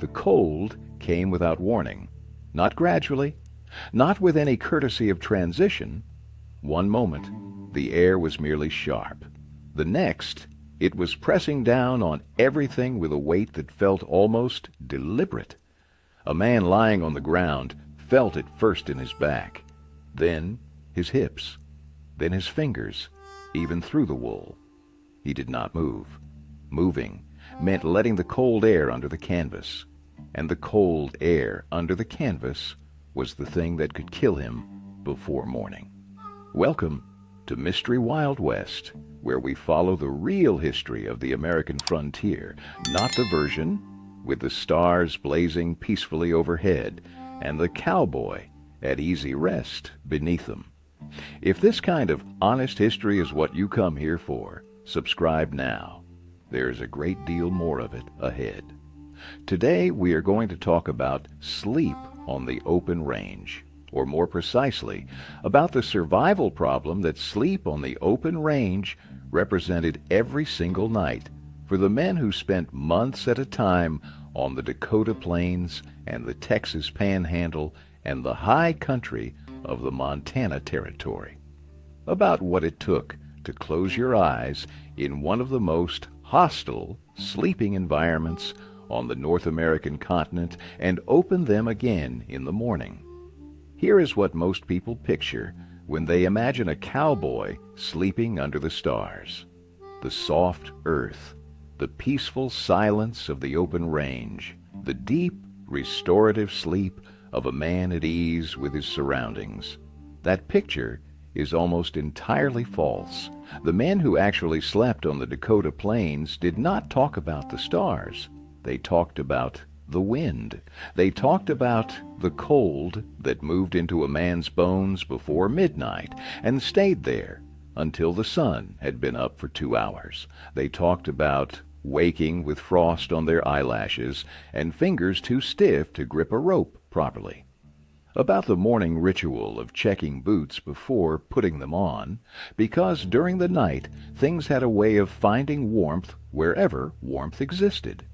The cold came without warning, not gradually, not with any courtesy of transition. One moment, the air was merely sharp. The next, it was pressing down on everything with a weight that felt almost deliberate. A man lying on the ground felt it first in his back, then his hips, then his fingers, even through the wool. He did not move. Moving meant letting the cold air under the canvas, and the cold air under the canvas was the thing that could kill him before morning. Welcome to Mystery Wild West, where we follow the real history of the American frontier, not the version with the stars blazing peacefully overhead and the cowboy at easy rest beneath them. If this kind of honest history is what you come here for, subscribe now. There is a great deal more of it ahead. Today we are going to talk about sleep on the open range, or more precisely, about the survival problem that sleep on the open range represented every single night for the men who spent months at a time on the Dakota plains and the Texas panhandle and the high country of the Montana Territory. About what it took to close your eyes in one of the most hostile sleeping environments on the North American continent and open them again in the morning. Here is what most people picture when they imagine a cowboy sleeping under the stars. The soft earth, the peaceful silence of the open range, the deep, restorative sleep of a man at ease with his surroundings. That picture is almost entirely false. The men who actually slept on the Dakota plains did not talk about the stars. They talked about the wind. They talked about the cold that moved into a man's bones before midnight and stayed there until the sun had been up for 2 hours. They talked about waking with frost on their eyelashes and fingers too stiff to grip a rope properly. About the morning ritual of checking boots before putting them on, because during the night things had a way of finding warmth wherever warmth existed.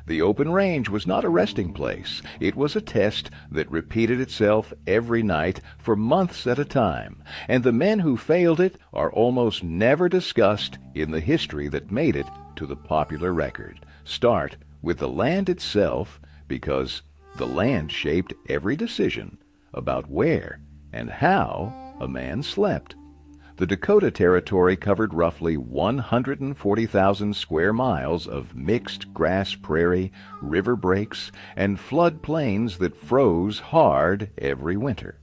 The open range was not a resting place. It was a test that repeated itself every night for months at a time, and the men who failed it are almost never discussed in the history that made it to the popular record. Start with the land itself, because the land shaped every decision about where and how a man slept. The Dakota Territory covered roughly 140,000 square miles of mixed grass prairie, river breaks, and flood plains that froze hard every winter.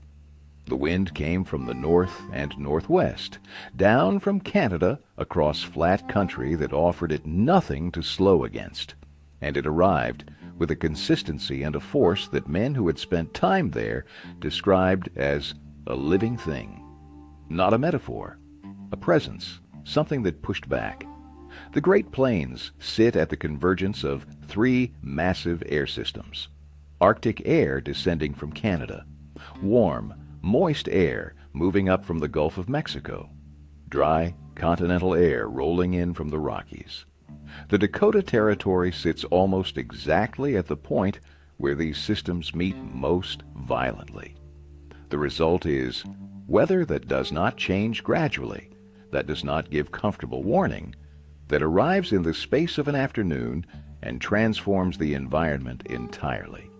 The wind came from the north and northwest, down from Canada across flat country that offered it nothing to slow against, and it arrived with a consistency and a force that men who had spent time there described as a living thing. Not a metaphor, a presence, something that pushed back. The Great Plains sit at the convergence of 3 massive air systems. Arctic air descending from Canada, warm, moist air moving up from the Gulf of Mexico, dry, continental air rolling in from the Rockies. The Dakota Territory sits almost exactly at the point where these systems meet most violently. The result is weather that does not change gradually, that does not give comfortable warning, that arrives in the space of an afternoon and transforms the environment entirely.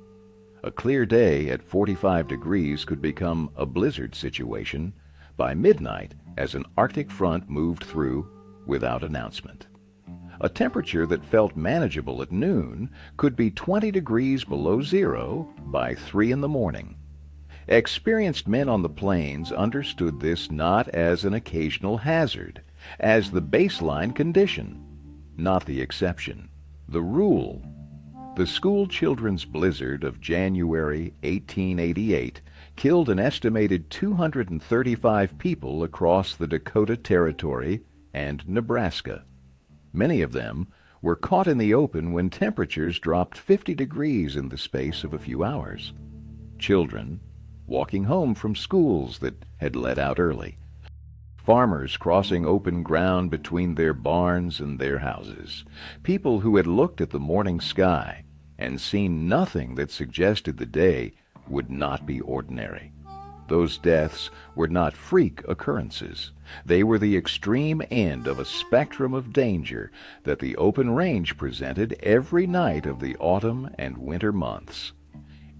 A clear day at 45 degrees could become a blizzard situation by midnight as an Arctic front moved through without announcement. A temperature that felt manageable at noon could be 20 degrees below zero by 3 in the morning. Experienced men on the plains understood this not as an occasional hazard, as the baseline condition, not the exception, the rule. The Schoolchildren's blizzard of January 1888 killed an estimated 235 people across the Dakota Territory and Nebraska. Many of them were caught in the open when temperatures dropped 50 degrees in the space of a few hours. Children walking home from schools that had let out early. Farmers crossing open ground between their barns and their houses. People who had looked at the morning sky and seen nothing that suggested the day would not be ordinary. Those deaths were not freak occurrences. They were the extreme end of a spectrum of danger that the open range presented every night of the autumn and winter months.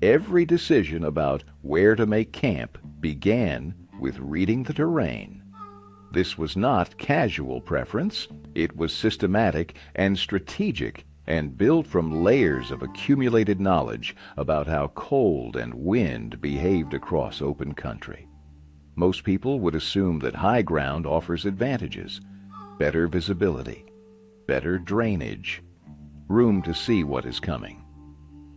Every decision about where to make camp began with reading the terrain. This was not casual preference. It was systematic and strategic and built from layers of accumulated knowledge about how cold and wind behaved across open country. Most people would assume that high ground offers advantages: better visibility, better drainage, room to see what is coming.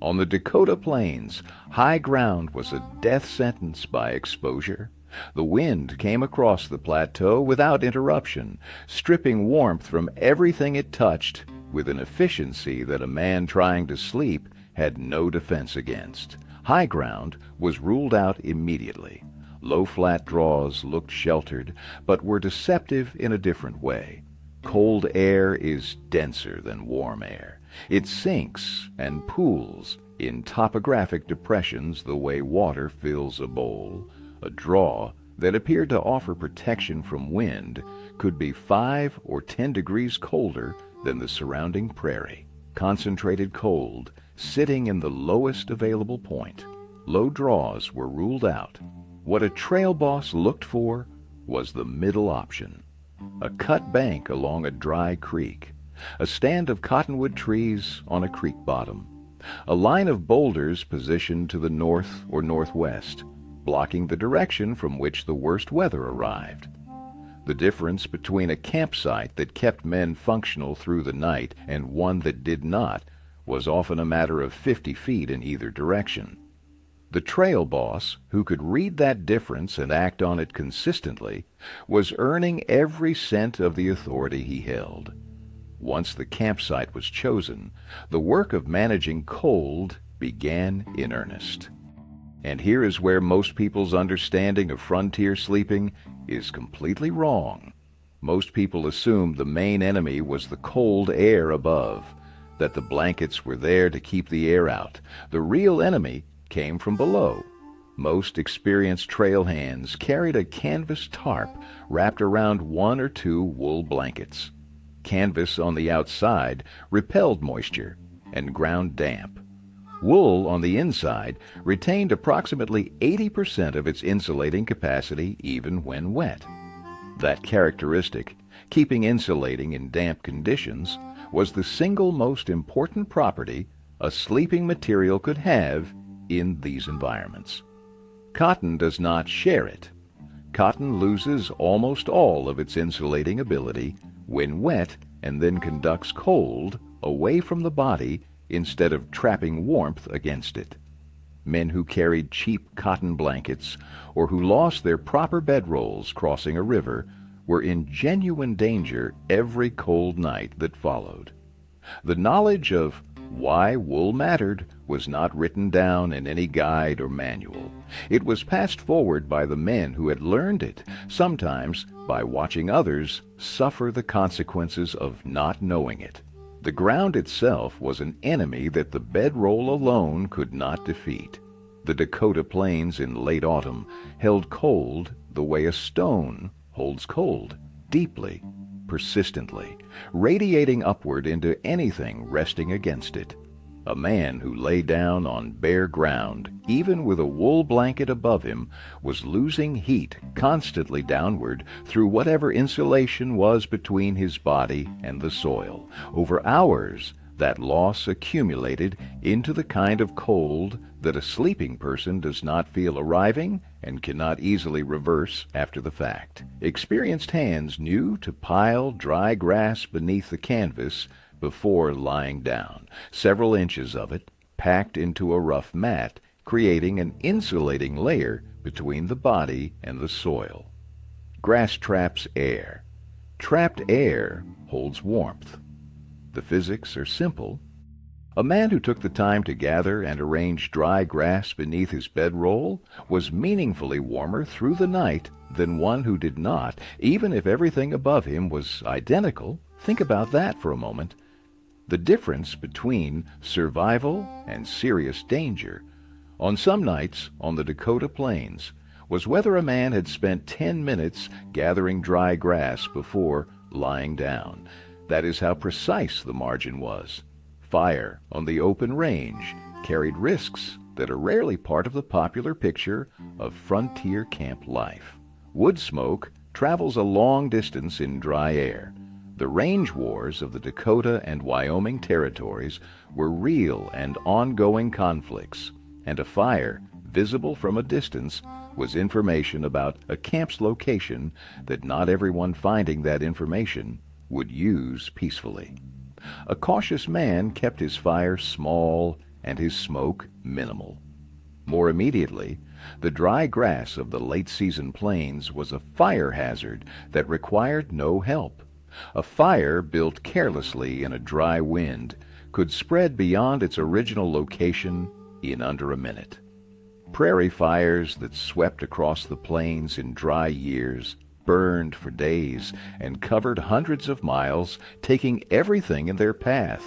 On the Dakota plains, high ground was a death sentence by exposure. The wind came across the plateau without interruption, stripping warmth from everything it touched with an efficiency that a man trying to sleep had no defense against. High ground was ruled out immediately. Low flat draws looked sheltered, but were deceptive in a different way. Cold air is denser than warm air. It sinks and pools in topographic depressions the way water fills a bowl. A draw that appeared to offer protection from wind could be 5 or 10 degrees colder than the surrounding prairie. Concentrated cold, sitting in the lowest available point. Low draws were ruled out. What a trail boss looked for was the middle option. A cut bank along a dry creek. A stand of cottonwood trees on a creek bottom. A line of boulders positioned to the north or northwest, blocking the direction from which the worst weather arrived. The difference between a campsite that kept men functional through the night and one that did not was often a matter of 50 feet in either direction. The trail boss, who could read that difference and act on it consistently, was earning every cent of the authority he held. Once the campsite was chosen, the work of managing cold began in earnest. And here is where most people's understanding of frontier sleeping is completely wrong. Most people assumed the main enemy was the cold air above, that the blankets were there to keep the air out. The real enemy came from below. Most experienced trail hands carried a canvas tarp wrapped around 1 or 2 wool blankets. Canvas on the outside repelled moisture and ground damp. Wool on the inside retained approximately 80% of its insulating capacity even when wet. That characteristic, keeping insulating in damp conditions, was the single most important property a sleeping material could have in these environments. Cotton does not share it. Cotton loses almost all of its insulating ability when wet and then conducts cold away from the body instead of trapping warmth against it. Men who carried cheap cotton blankets or who lost their proper bedrolls crossing a river were in genuine danger every cold night that followed. The knowledge of why wool mattered was not written down in any guide or manual. It was passed forward by the men who had learned it, sometimes by watching others suffer the consequences of not knowing it. The ground itself was an enemy that the bedroll alone could not defeat. The Dakota plains in late autumn held cold the way a stone holds cold, deeply, persistently, radiating upward into anything resting against it. A man who lay down on bare ground, even with a wool blanket above him, was losing heat constantly downward through whatever insulation was between his body and the soil. Over hours, that loss accumulated into the kind of cold that a sleeping person does not feel arriving and cannot easily reverse after the fact. Experienced hands knew to pile dry grass beneath the canvas before lying down, several inches of it packed into a rough mat, creating an insulating layer between the body and the soil. Grass traps air. Trapped air holds warmth. The physics are simple. A man who took the time to gather and arrange dry grass beneath his bedroll was meaningfully warmer through the night than one who did not, even if everything above him was identical. Think about that for a moment. the difference between survival and serious danger on some nights on the Dakota plains was whether a man had spent 10 minutes gathering dry grass before lying down. That is how precise the margin was. Fire on the open range carried risks that are rarely part of the popular picture of frontier camp life. Wood smoke travels a long distance in dry air. The range wars of the Dakota and Wyoming territories were real and ongoing conflicts, and a fire, visible from a distance, was information about a camp's location that not everyone finding that information would use peacefully. A cautious man kept his fire small and his smoke minimal. More immediately, the dry grass of the late-season plains was a fire hazard that required no help. A fire built carelessly in a dry wind could spread beyond its original location in under a minute. Prairie fires that swept across the plains in dry years burned for days and covered hundreds of miles, taking everything in their path.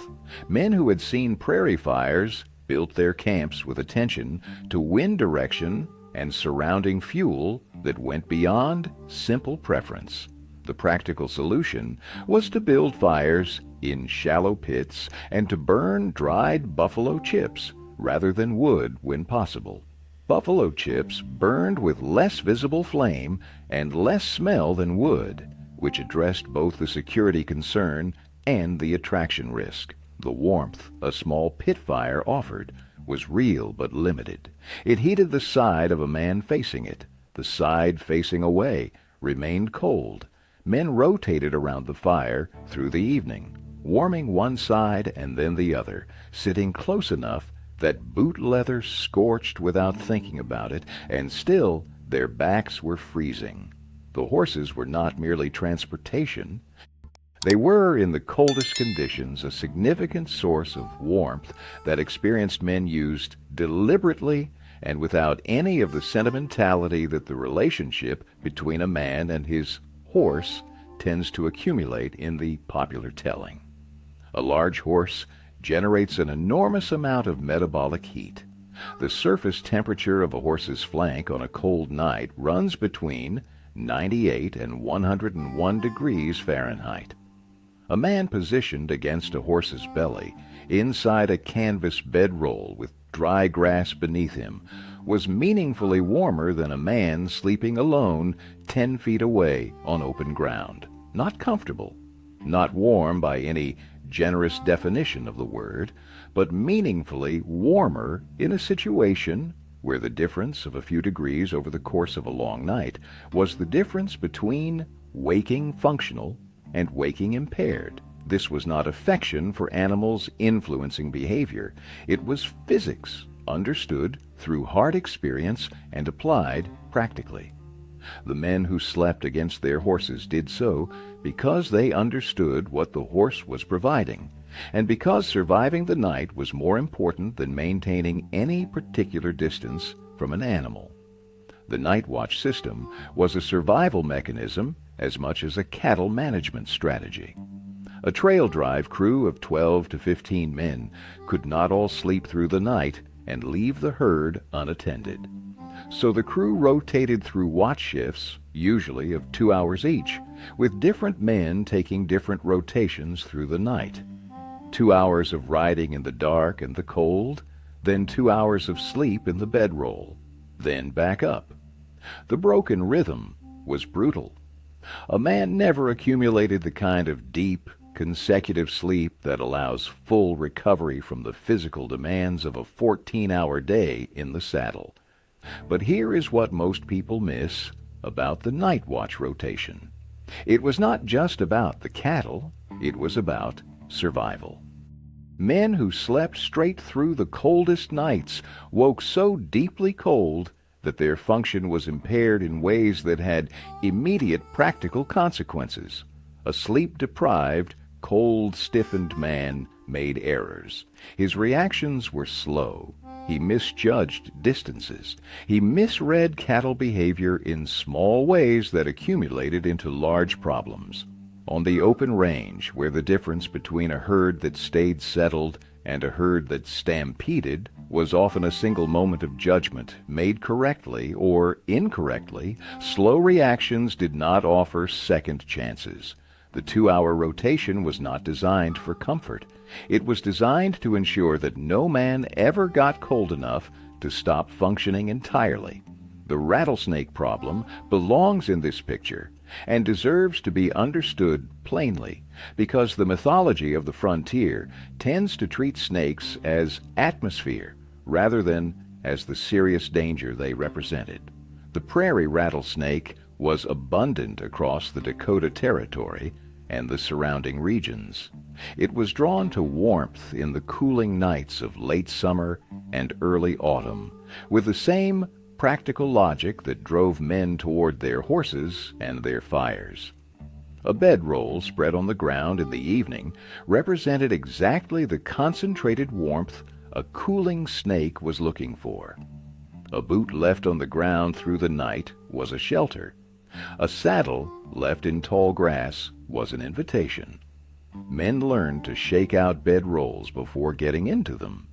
Men who had seen prairie fires built their camps with attention to wind direction and surrounding fuel that went beyond simple preference. The practical solution was to build fires in shallow pits and to burn dried buffalo chips rather than wood when possible. Buffalo chips burned with less visible flame and less smell than wood, which addressed both the security concern and the attraction risk. The warmth a small pit fire offered was real but limited. It heated the side of a man facing it. The side facing away remained cold. Men rotated around the fire through the evening, warming one side and then the other, sitting close enough that boot leather scorched without thinking about it, and still their backs were freezing. The horses were not merely transportation. They were, in the coldest conditions, a significant source of warmth that experienced men used deliberately and without any of the sentimentality that the relationship between a man and his horse tends to accumulate in the popular telling. A large horse generates an enormous amount of metabolic heat. The surface temperature of a horse's flank on a cold night runs between 98 and 101 degrees Fahrenheit. A man positioned against a horse's belly, inside a canvas bedroll with dry grass beneath him, was meaningfully warmer than a man sleeping alone 10 feet away on open ground. Not comfortable, not warm by any generous definition of the word, but meaningfully warmer in a situation where the difference of a few degrees over the course of a long night was the difference between waking functional and waking impaired. This was not affection for animals influencing behavior. It was physics, understood through hard experience and applied practically. The men who slept against their horses did so because they understood what the horse was providing, and because surviving the night was more important than maintaining any particular distance from an animal. The night watch system was a survival mechanism as much as a cattle management strategy. A trail drive crew of 12 to 15 men could not all sleep through the night and leave the herd unattended. So the crew rotated through watch shifts, usually of 2 hours each, with different men taking different rotations through the night. 2 hours of riding in the dark and the cold, then 2 hours of sleep in the bedroll, then back up. The broken rhythm was brutal. A man never accumulated the kind of deep, consecutive sleep that allows full recovery from the physical demands of a 14-hour day in the saddle. But here is what most people miss about the night watch rotation. It was not just about the cattle, it was about survival. Men who slept straight through the coldest nights woke so deeply cold that their function was impaired in ways that had immediate practical consequences. A sleep-deprived, cold-stiffened man made errors. His reactions were slow. He misjudged distances. He misread cattle behavior in small ways that accumulated into large problems. On the open range, where the difference between a herd that stayed settled and a herd that stampeded was often a single moment of judgment made correctly or incorrectly, slow reactions did not offer second chances. The 2-hour rotation was not designed for comfort. It was designed to ensure that no man ever got cold enough to stop functioning entirely. The rattlesnake problem belongs in this picture and deserves to be understood plainly, because the mythology of the frontier tends to treat snakes as atmosphere rather than as the serious danger they represented. The prairie rattlesnake was abundant across the Dakota Territory and the surrounding regions. It was drawn to warmth in the cooling nights of late summer and early autumn, with the same practical logic that drove men toward their horses and their fires. A bedroll spread on the ground in the evening represented exactly the concentrated warmth a cooling snake was looking for. A boot left on the ground through the night was a shelter. A saddle left in tall grass was an invitation. Men learned to shake out bedrolls before getting into them,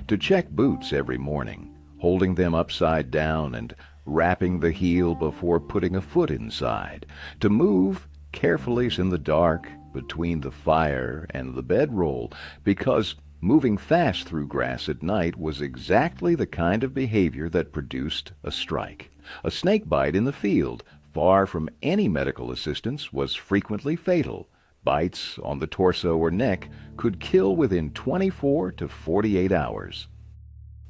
to check boots every morning, holding them upside down and wrapping the heel before putting a foot inside, to move carefully in the dark between the fire and the bedroll, because moving fast through grass at night was exactly the kind of behavior that produced a strike. A snake bite in the field, far from any medical assistance, was frequently fatal. Bites on the torso or neck could kill within 24 to 48 hours.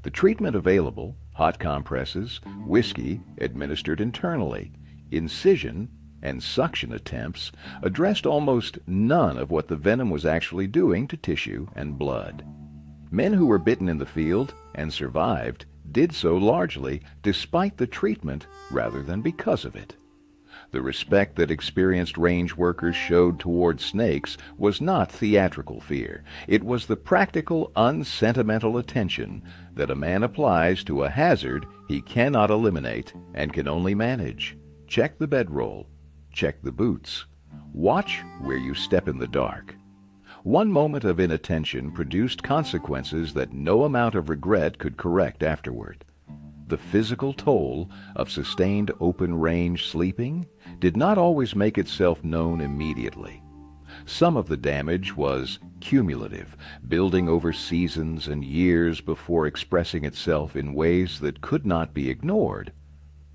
The treatment available, hot compresses, whiskey administered internally, incision, and suction attempts, addressed almost none of what the venom was actually doing to tissue and blood. Men who were bitten in the field and survived did so largely despite the treatment rather than because of it. The respect that experienced range workers showed toward snakes was not theatrical fear. It was the practical, unsentimental attention that a man applies to a hazard he cannot eliminate and can only manage. Check the bedroll. Check the boots. Watch where you step in the dark. One moment of inattention produced consequences that no amount of regret could correct afterward. The physical toll of sustained open-range sleeping did not always make itself known immediately. Some of the damage was cumulative, building over seasons and years before expressing itself in ways that could not be ignored.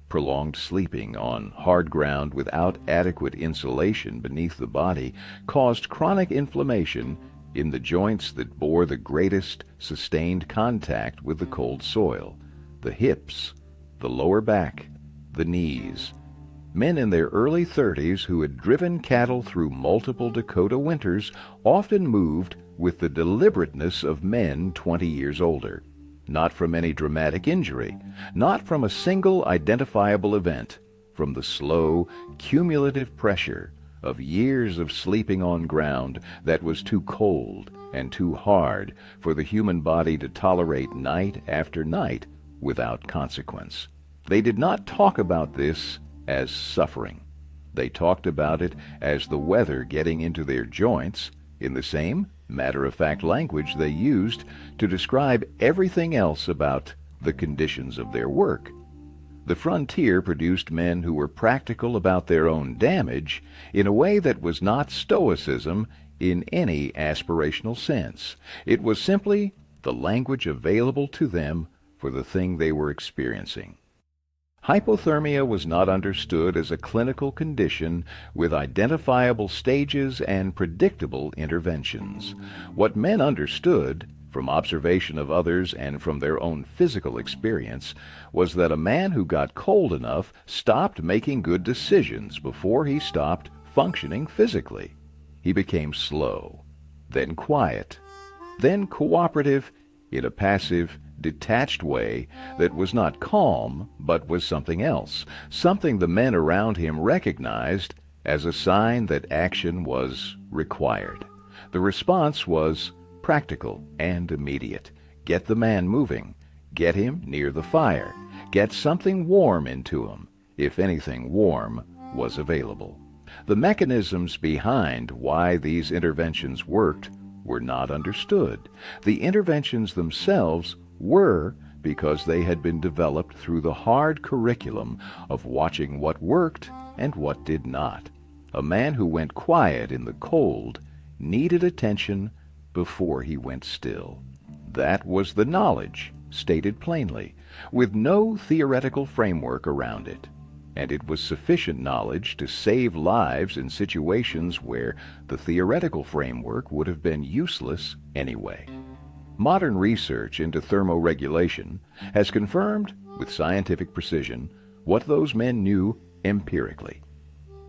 Prolonged sleeping on hard ground without adequate insulation beneath the body caused chronic inflammation in the joints that bore the greatest sustained contact with the cold soil: the hips, the lower back, the knees. Men in their early 30s who had driven cattle through multiple Dakota winters often moved with the deliberateness of men 20 years older. Not from any dramatic injury, not from a single identifiable event, from the slow, cumulative pressure of years of sleeping on ground that was too cold and too hard for the human body to tolerate night after night without consequence. They did not talk about this as suffering. They talked about it as the weather getting into their joints in the same matter-of-fact language they used to describe everything else about the conditions of their work. The frontier produced men who were practical about their own damage in a way that was not stoicism in any aspirational sense. It was simply the language available to them for the thing they were experiencing. Hypothermia was not understood as a clinical condition with identifiable stages and predictable interventions. What men understood, from observation of others and from their own physical experience, was that a man who got cold enough stopped making good decisions before he stopped functioning physically. He became slow, then quiet, then cooperative in a passive, detached way that was not calm, but was something else, something the men around him recognized as a sign that action was required. The response was practical and immediate. Get the man moving. Get him near the fire. Get something warm into him, if anything warm was available. The mechanisms behind why these interventions worked were not understood. The interventions themselves were because they had been developed through the hard curriculum of watching what worked and what did not. A man who went quiet in the cold needed attention before he went still. That was the knowledge, stated plainly, with no theoretical framework around it. And it was sufficient knowledge to save lives in situations where the theoretical framework would have been useless anyway. Modern research into thermoregulation has confirmed with scientific precision what those men knew empirically.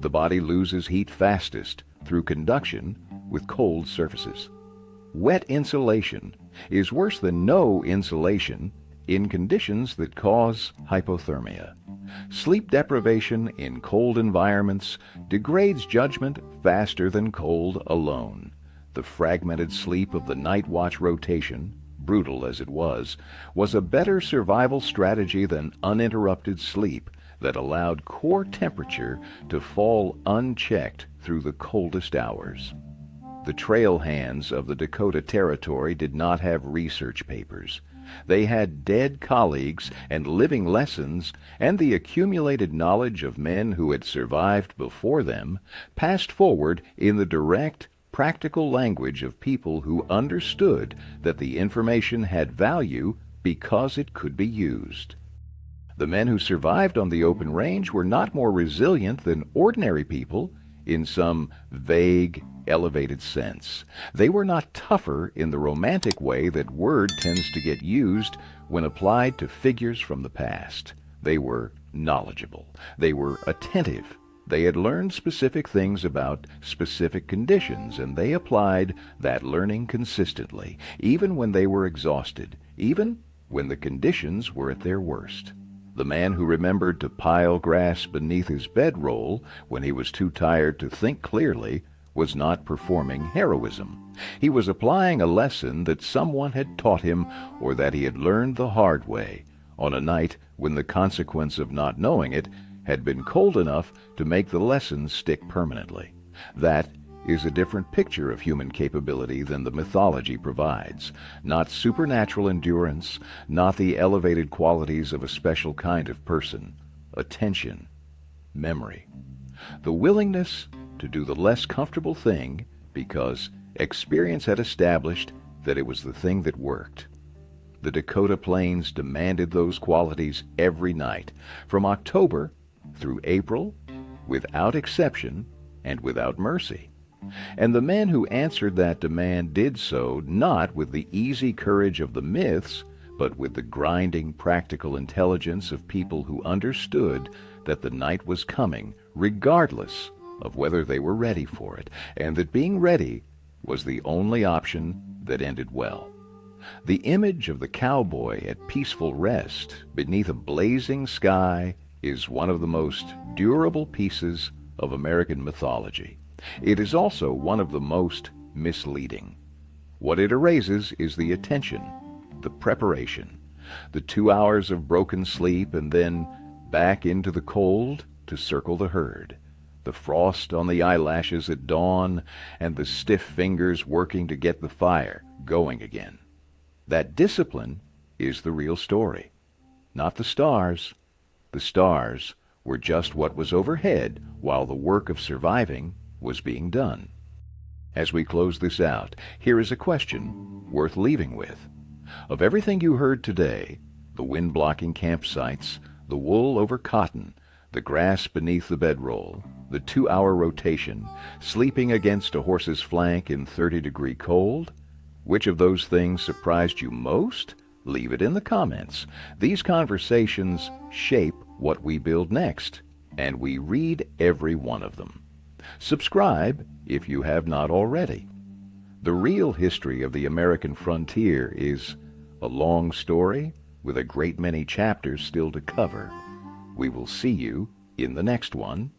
The body loses heat fastest through conduction with cold surfaces. Wet insulation is worse than no insulation in conditions that cause hypothermia. Sleep deprivation in cold environments degrades judgment faster than cold alone. The fragmented sleep of the night watch rotation, brutal as it was a better survival strategy than uninterrupted sleep that allowed core temperature to fall unchecked through the coldest hours. The trail hands of the Dakota Territory did not have research papers. They had dead colleagues and living lessons, and the accumulated knowledge of men who had survived before them passed forward in the direct, practical language of people who understood that the information had value because it could be used. The men who survived on the open range were not more resilient than ordinary people in some vague, elevated sense. They were not tougher in the romantic way that word tends to get used when applied to figures from the past. They were knowledgeable. They were attentive. They had learned specific things about specific conditions, and they applied that learning consistently, even when they were exhausted, even when the conditions were at their worst. The man who remembered to pile grass beneath his bedroll when he was too tired to think clearly was not performing heroism. He was applying a lesson that someone had taught him or that he had learned the hard way on a night when the consequence of not knowing it had been cold enough to make the lesson stick permanently. That is a different picture of human capability than the mythology provides. Not supernatural endurance, not the elevated qualities of a special kind of person. Attention, memory, the willingness to do the less comfortable thing because experience had established that it was the thing that worked. The Dakota Plains demanded those qualities every night, from October through April, without exception and without mercy. And the men who answered that demand did so not with the easy courage of the myths, but with the grinding practical intelligence of people who understood that the night was coming, regardless of whether they were ready for it, and that being ready was the only option that ended well. The image of the cowboy at peaceful rest beneath a blazing sky is one of the most durable pieces of American mythology. It is also one of the most misleading. What it erases is the attention, the preparation, the 2 hours of broken sleep and then back into the cold to circle the herd, the frost on the eyelashes at dawn, and the stiff fingers working to get the fire going again. That discipline is the real story, not the stars. The stars were just what was overhead while the work of surviving was being done. As we close this out, here is a question worth leaving with. Of everything you heard today, the wind-blocking campsites, the wool over cotton, the grass beneath the bedroll, the 2-hour rotation, sleeping against a horse's flank in 30-degree cold, which of those things surprised you most? Leave it in the comments. These conversations shape what we build next, and we read every one of them. Subscribe if you have not already. The real history of the American frontier is a long story with a great many chapters still to cover. We will see you in the next one.